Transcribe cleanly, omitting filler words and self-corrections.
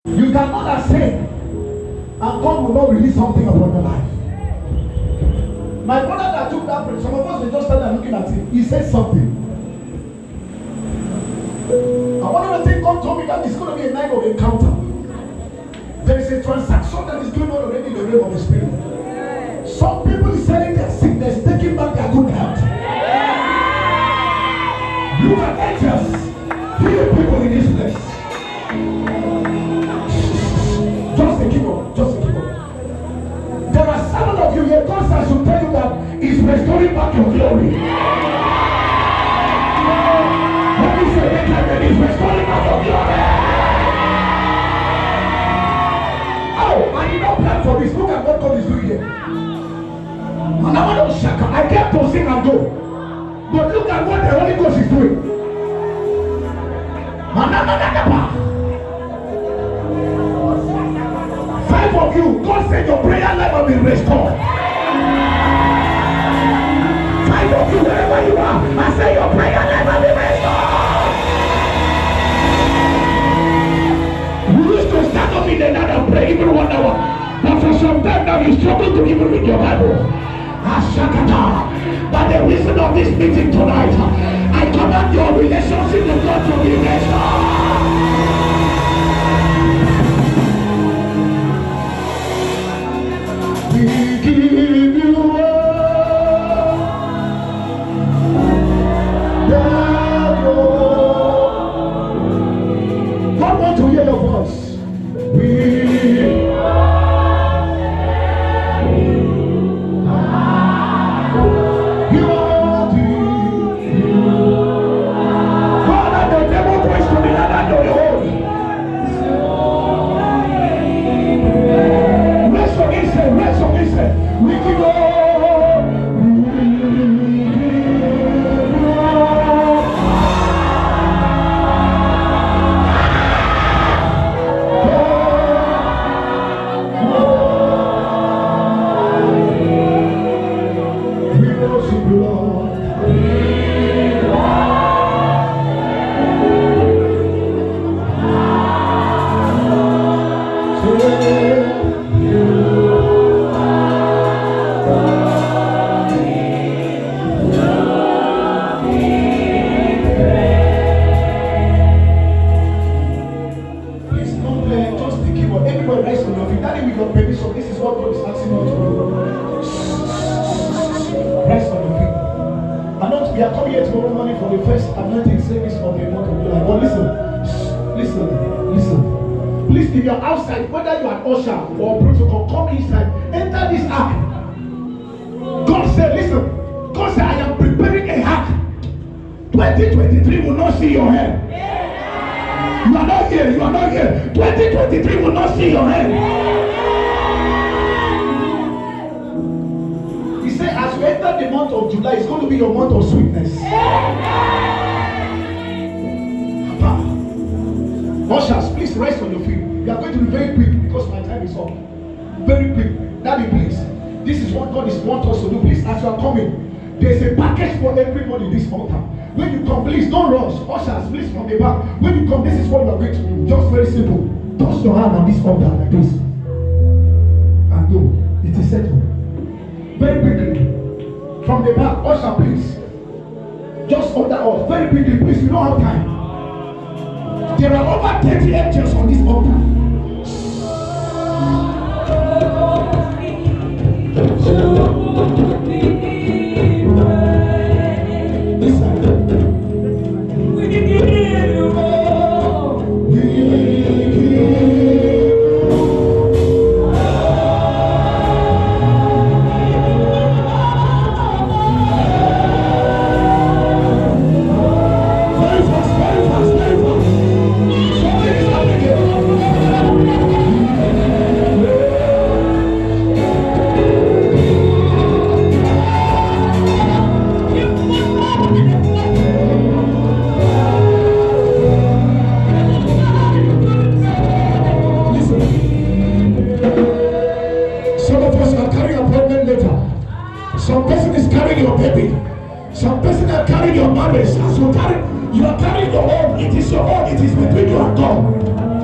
You cannot say, and God will not release something upon your life. My brother that took that break, some of us, they just started looking at him. He said something. And one of the things God told me that it's going to be a night of encounter. There is a transaction that is going on already in the realm of the spirit. Some people is selling their sickness, taking back their good health. You are angels, healing people in this place. Just a keyboard, just a keyboard. There are seven of you here. God says to tell you that He's restoring back your glory. What is the next time He's restoring back your glory? Oh, I did not plan for this. Look at what God is doing here. And I came to sing and go. But look at what the Holy Ghost is doing. Five of you, God said your prayer life will be restored. Five of you, wherever you are, I say your prayer life will be restored. We used to stand up in the night and pray even 1 hour. But for some time now, you struggle to even read your Bible. By the reason of this meeting tonight, I command your relationship with God to be restored. We give you all the glory. God wants to hear your voice. We Please, if you're outside, whether you're an usher or protocol, come inside, enter this ark. God said, listen, God said, I am preparing a ark. 2023 will not see your hand. You are not here, you are not here. 2023 will not see your hand. He said, as you enter the month of July, it's going to be your month of sweetness. Ushers, please rise on your feet. We are going to be very quick because my time is up. Very quick. Daddy, please. This is what God wants us to do. Please, as you are coming, there's a package for everybody this altar. When you come, please don't rush. Ushers, please from the back. When you come, this is what we are going to do. Just very simple. Touch your hand on this altar like this. And go. It is settled. Very quickly. From the back, usher, please. Just order us. Very quickly, please. We don't have time. There are over 30 angels on this altar. Some person is carrying your baby. Some person are carrying your marriage. As you are carrying your own. It is your own. It is between you and God.